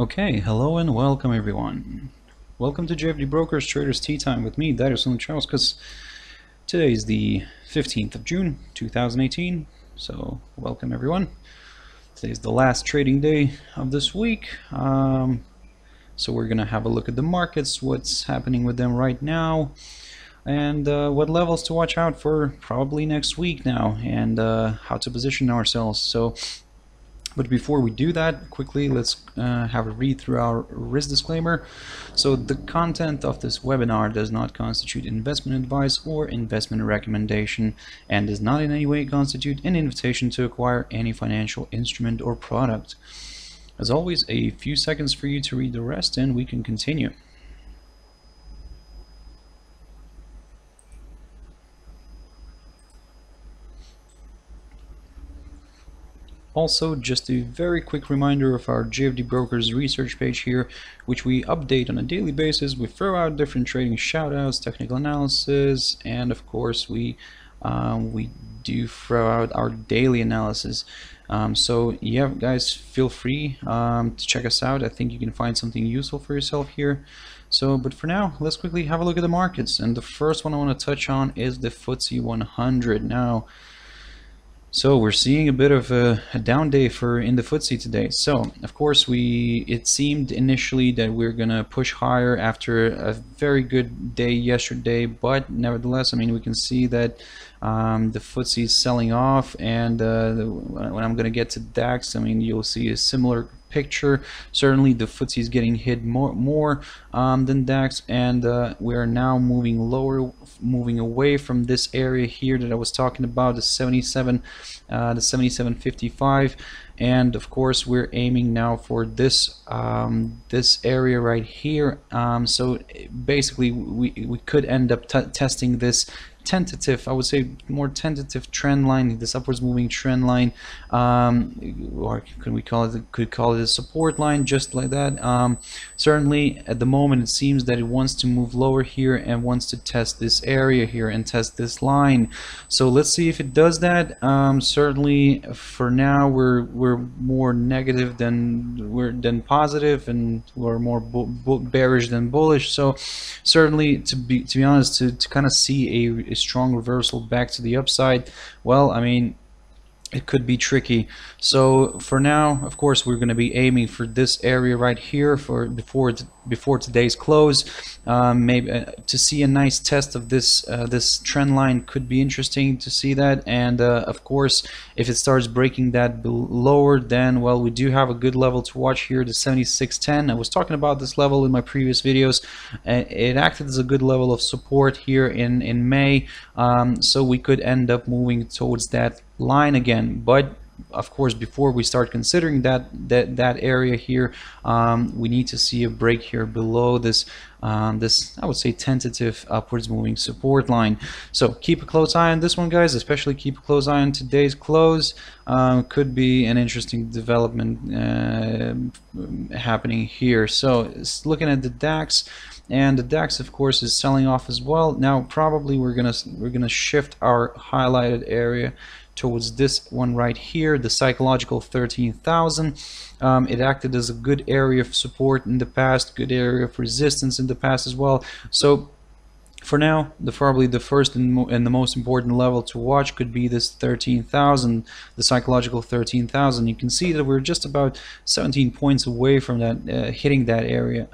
Okay, hello and welcome everyone. Welcome to JFD Brokers Traders Tea Time with me, Darius Charles. Today is the 15th of June 2018, so welcome everyone. Today is the last trading day of this week, so we're gonna have a look at the markets, what's happening with them right now, and what levels to watch out for probably next week now, and how to position ourselves. But before we do that, quickly let's have a read through our risk disclaimer. So the content of this webinar does not constitute investment advice or investment recommendation and does not in any way constitute an invitation to acquire any financial instrument or product. As always, a few seconds for you to read the rest and we can continue. Also, just a very quick reminder of our JFD Brokers research page here, which we update on a daily basis. We throw out different trading shoutouts, technical analysis, and of course we do throw out our daily analysis. So yeah, guys, feel free to check us out. I think you can find something useful for yourself here. So, but for now, let's quickly have a look at the markets. And the first one I want to touch on is the FTSE 100. Now, so we're seeing a bit of a down day in the FTSE today. So of course it seemed initially that we're gonna push higher after a very good day yesterday, but nevertheless, I mean, we can see that the FTSE is selling off, and when I'm gonna get to DAX, I mean, you'll see a similar picture. Certainly the FTSE is getting hit more than DAX, and we are now moving lower, moving away from this area here that I was talking about, the 77.55, and of course we're aiming now for this this area right here. So basically we could end up testing this tentative, I would say more tentative trend line, this upwards moving trend line, or could call it a support line, just like that. Certainly at the moment it seems that it wants to move lower here and wants to test this area here and test this line. So let's see if it does that. Certainly for now we're more negative than positive, and we're more bearish than bullish. So certainly to be honest, to kind of see a strong reversal back to the upside, well, I mean, it could be tricky. So for now, of course, we're going to be aiming for this area right here for before today's close. Maybe to see a nice test of this this trend line could be interesting to see that. And of course, if it starts breaking that lower, then well, we do have a good level to watch here, the 76.10. I was talking about this level in my previous videos. It acted as a good level of support here in May. So we could end up moving towards that line again, but of course before we start considering that area here, we need to see a break here below this this, I would say, tentative upwards moving support line. So keep a close eye on this one, guys, especially keep a close eye on today's close. Could be an interesting development happening here. So looking at the DAX, and the DAX of course is selling off as well. Now probably we're gonna shift our highlighted area towards this one right here, the psychological 13,000. It acted as a good area of support in the past, good area of resistance in the past as well. So for now, probably the first and the most important level to watch could be this 13,000, the psychological 13,000. You can see that we're just about 17 points away from that, hitting that area.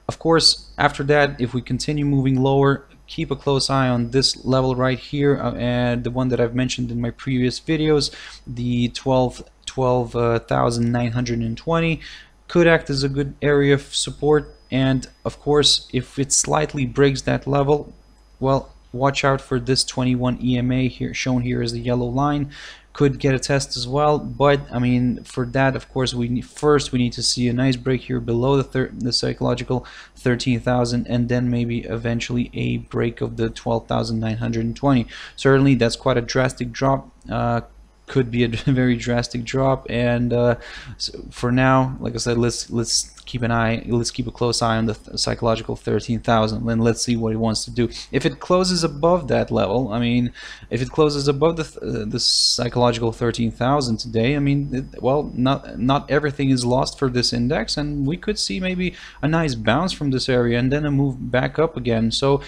Of course, after that, if we continue moving lower, keep a close eye on this level right here, and the one that I've mentioned in my previous videos, the 12,920 could act as a good area of support. And of course, if it slightly breaks that level, well, watch out for this 21 EMA here, shown here as the yellow line. Could get a test as well, but I mean, for that, of course, we need to see a nice break here below the psychological 13,000, and then maybe eventually a break of the 12,920. Certainly that's quite a drastic drop could be a very drastic drop. And so for now, like I said, let's keep a close eye on the psychological 13,000, and let's see what it wants to do. If it closes above that level, I mean, if it closes above the psychological 13,000 today, I mean, well, not everything is lost for this index, and we could see maybe a nice bounce from this area and then a move back up again. So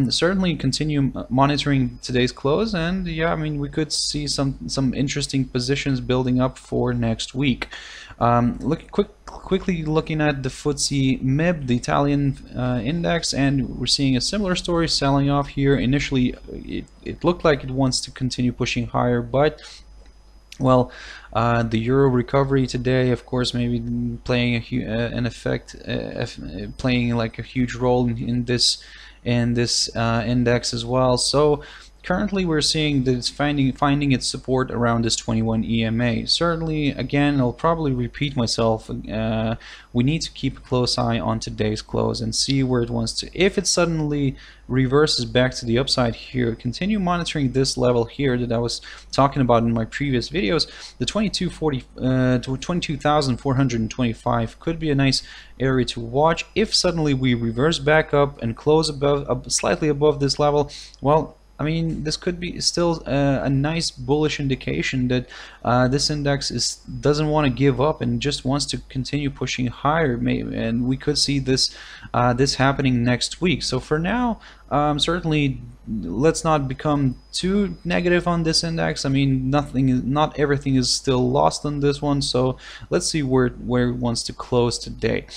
certainly continue monitoring today's close, and yeah, I mean, we could see some interesting positions building up for next week. Quickly looking at the FTSE MIB, the Italian index, and we're seeing a similar story selling off here. Initially, it looked like it wants to continue pushing higher, but well, the euro recovery today, of course, maybe playing playing like a huge role in this index as well. So currently we're seeing that it's finding its support around this 21 EMA. Certainly, again, I'll probably repeat myself, we need to keep a close eye on today's close and see where it wants to. If it suddenly reverses back to the upside here, continue monitoring this level here that I was talking about in my previous videos. The 22,425 could be a nice area to watch. If suddenly we reverse back up and close slightly above this level, well, I mean, this could be still a nice bullish indication that this index doesn't want to give up and just wants to continue pushing higher. And we could see this happening next week. So for now, certainly let's not become too negative on this index. I mean, not everything is still lost on this one. So let's see where it wants to close today.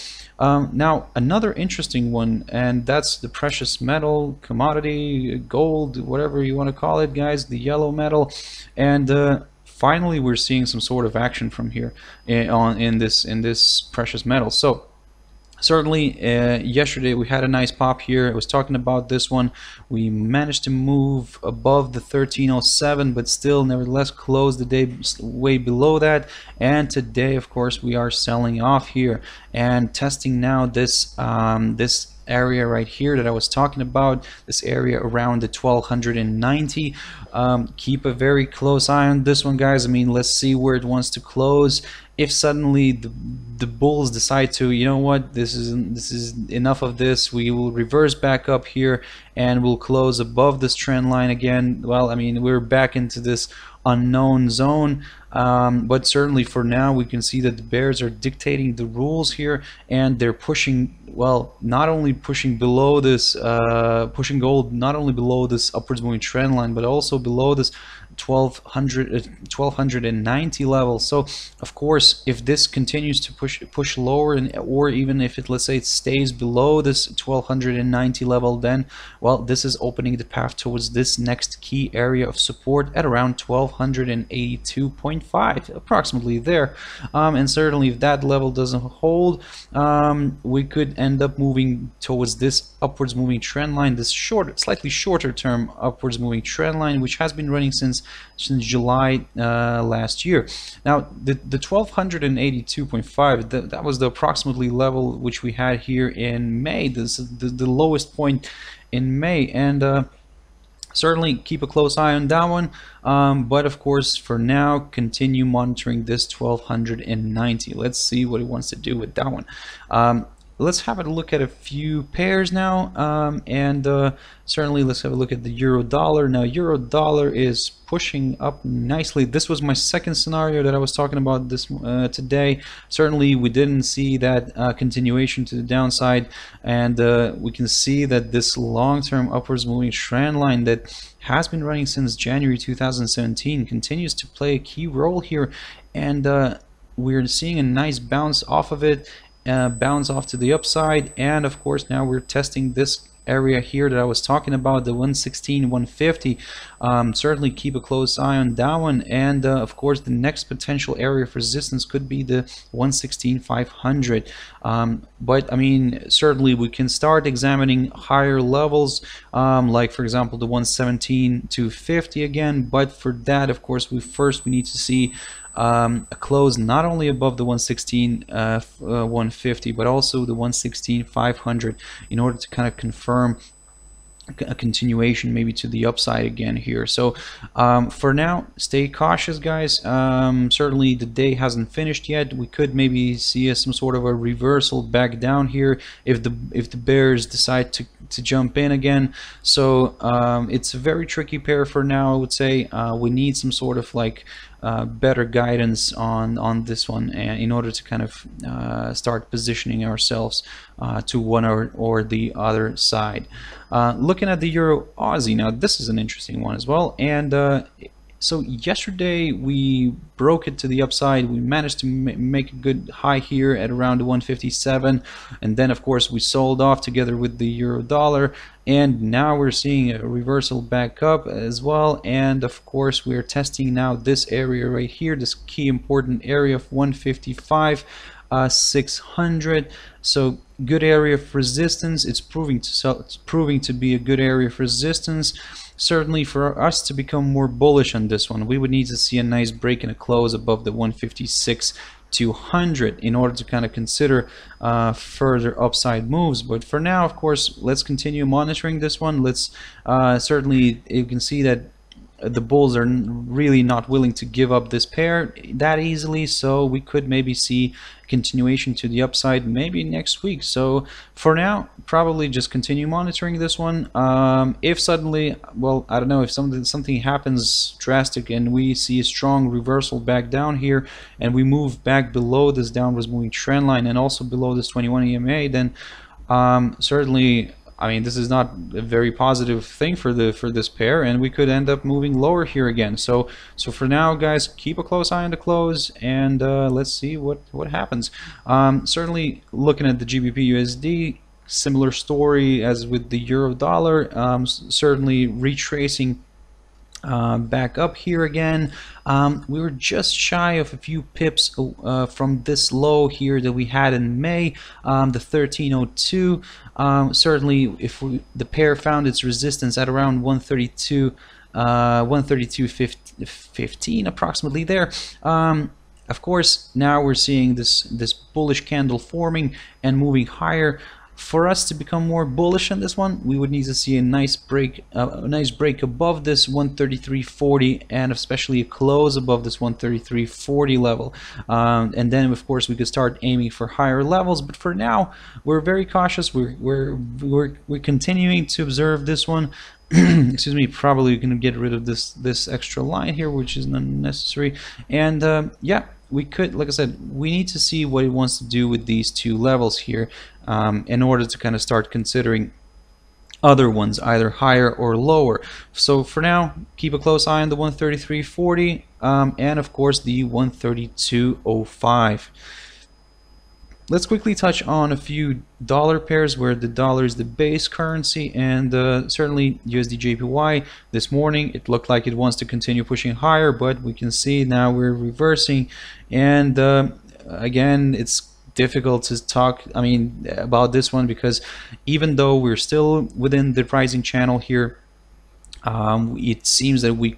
Now another interesting one, and that's the precious metal, commodity, gold, whatever you want to call it, guys, the yellow metal. And finally we're seeing some sort of action from here in this precious metal. So certainly yesterday we had a nice pop here. I was talking about this one. We managed to move above the 1307, but still nevertheless closed the day way below that. And today, of course, we are selling off here and testing now this this area right here that I was talking about, this area around the 1290. Keep a very close eye on this one, guys. I mean, let's see where it wants to close. If suddenly the bulls decide to, you know what, this is enough of this, we will reverse back up here and we'll close above this trend line again. Well, I mean, we're back into this unknown zone, but certainly for now we can see that the bears are dictating the rules here, and they're pushing, well, not only pushing below this pushing gold not only below this upwards moving trend line, but also below this 1290 level. So of course, if this continues to push lower, or even if it, let's say, it stays below this 1290 level, then well, this is opening the path towards this next key area of support at around 1282.5, approximately there. And certainly if that level doesn't hold, we could end up moving towards this upwards moving trend line, this slightly shorter term upwards moving trend line, which has been running since July last year. Now the 1282.5, that was the approximately level which we had here in May. This is the lowest point in May, and certainly keep a close eye on that one, but of course for now continue monitoring this 1290. Let's see what it wants to do with that one. Let's have a look at a few pairs now, and certainly let's have a look at the euro dollar. Now euro dollar is pushing up nicely. This was my second scenario that I was talking about this today. Certainly we didn't see that continuation to the downside, and we can see that this long-term upwards moving trend line that has been running since January 2017 continues to play a key role here, and we're seeing a nice bounce off of it, bounce off to the upside. And of course now we're testing this area here that I was talking about, the 116 150. Certainly keep a close eye on that one, and of course the next potential area of resistance could be the 116 500. But I mean, certainly we can start examining higher levels, like for example the 117 250 again, but for that of course we need to see a close not only above the 116 150, but also the 116 500 in order to kind of confirm a continuation maybe to the upside again here. So for now, stay cautious, guys. Certainly the day hasn't finished yet. We could maybe see some sort of a reversal back down here if the bears decide to jump in again. So it's a very tricky pair for now, I would say. We need some sort of like better guidance on this one, and in order to kind of start positioning ourselves to one or the other side. Looking at the Euro Aussie now, this is an interesting one as well. And so yesterday we broke it to the upside. We managed to make a good high here at around 157, and then of course we sold off together with the euro dollar, and now we're seeing a reversal back up as well. And of course we're testing now this area right here, this key important area of 155 600. So good area of resistance. It's proving to be a good area of resistance. Certainly for us to become more bullish on this one, we would need to see a nice break and a close above the 156 200 in order to kind of consider further upside moves. But for now, of course, let's continue monitoring this one. Let's certainly, you can see that the bulls are really not willing to give up this pair that easily, so we could maybe see continuation to the upside maybe next week. So for now, probably just continue monitoring this one. If suddenly, well, I don't know, if something happens drastic and we see a strong reversal back down here and we move back below this downwards moving trend line and also below this 21 EMA, then certainly, I mean, this is not a very positive thing for this pair, and we could end up moving lower here again. So for now, guys, keep a close eye on the close, and let's see what happens. Certainly, looking at the GBP USD, similar story as with the euro dollar. Certainly retracing back up here again. We were just shy of a few pips from this low here that we had in May, the 1302. Certainly, if the pair found its resistance at around 132, 132.15 approximately there. Of course, now we're seeing this bullish candle forming and moving higher. For us to become more bullish on this one, we would need to see a nice break above this 133.40, and especially a close above this 133.40 level. And then, of course, we could start aiming for higher levels. But for now, we're very cautious. We're continuing to observe this one. Excuse me. Probably going to get rid of this extra line here, which is unnecessary. And yeah, we could, like I said, we need to see what it wants to do with these two levels here in order to kind of start considering other ones, either higher or lower. So for now, keep a close eye on the 133.40 and of course the 132.05. Let's quickly touch on a few dollar pairs where the dollar is the base currency, and certainly USD JPY. This morning it looked like it wants to continue pushing higher, but we can see now we're reversing, and again, it's difficult to talk about this one, because even though we're still within the rising channel here, it seems that we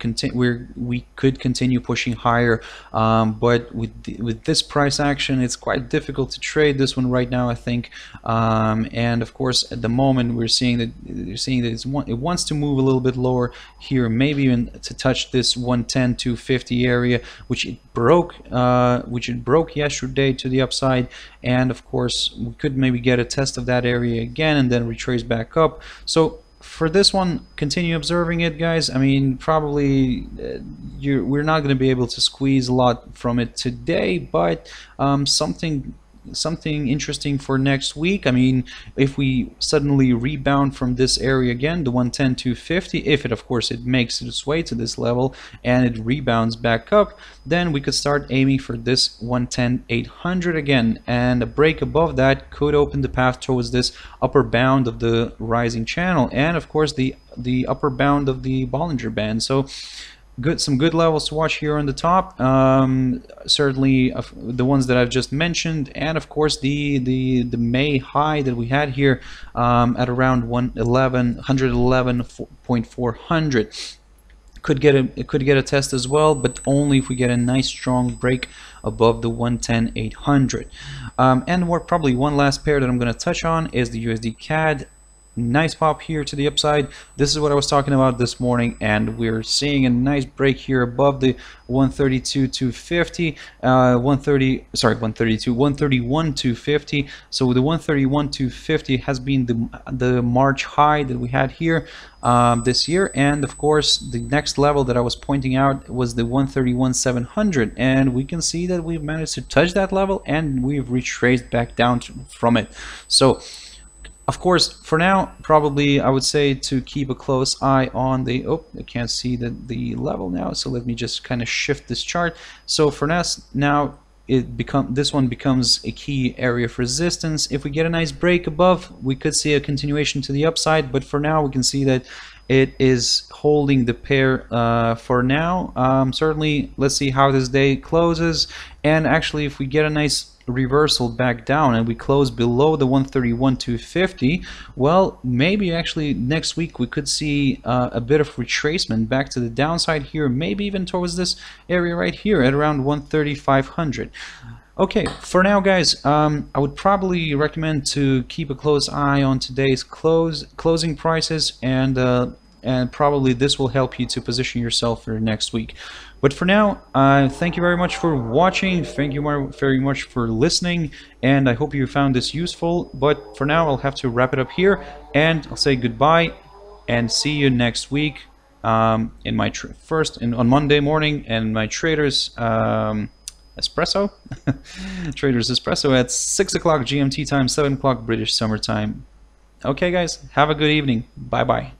could continue pushing higher, but with this price action, it's quite difficult to trade this one right now, I think. And of course, at the moment, we're seeing that it wants to move a little bit lower here, maybe even to touch this 110-250 area, which it broke yesterday to the upside. And of course, we could maybe get a test of that area again and then retrace back up. So for this one, continue observing it, guys. I mean, probably we're not going to be able to squeeze a lot from it today, but something interesting for next week. I mean, if we suddenly rebound from this area again, the 110-250, if it, of course, it makes its way to this level and it rebounds back up, then we could start aiming for this 110-800 again, and a break above that could open the path towards this upper bound of the rising channel, and of course the upper bound of the Bollinger Band. So some good levels to watch here on the top. Certainly the ones that I've just mentioned, and of course the May high that we had here at around 111.400 could get a test as well, but only if we get a nice strong break above the 110-800. And probably one last pair that I'm going to touch on is the USD CAD. nice pop here to the upside. This is what I was talking about this morning, and we're seeing a nice break here above the 132.250, 131.250. So the 131.250 has been the March high that we had here this year, and of course the next level that I was pointing out was the 131.700, and we can see that we've managed to touch that level and we've retraced back down from it. So of course, for now, probably I would say to keep a close eye on the, oh, I can't see the level now, so let me just kind of shift this chart. So for now this one becomes a key area of resistance. If we get a nice break above, we could see a continuation to the upside, but for now we can see that it is holding the pair for now. Certainly, let's see how this day closes, and actually if we get a nice reversal back down and we close below the 131.250, well, maybe actually next week we could see a bit of retracement back to the downside here, maybe even towards this area right here at around 13500. Okay, for now guys, I would probably recommend to keep a close eye on today's closing prices, and probably this will help you to position yourself for next week. But for now, thank you very much for watching, thank you very much for listening, and I hope you found this useful. But for now, I'll have to wrap it up here, and I'll say goodbye and see you next week in my on Monday morning, and my traders espresso traders espresso at 6 o'clock GMT time, 7 o'clock British summer time. Okay guys, have a good evening. Bye bye.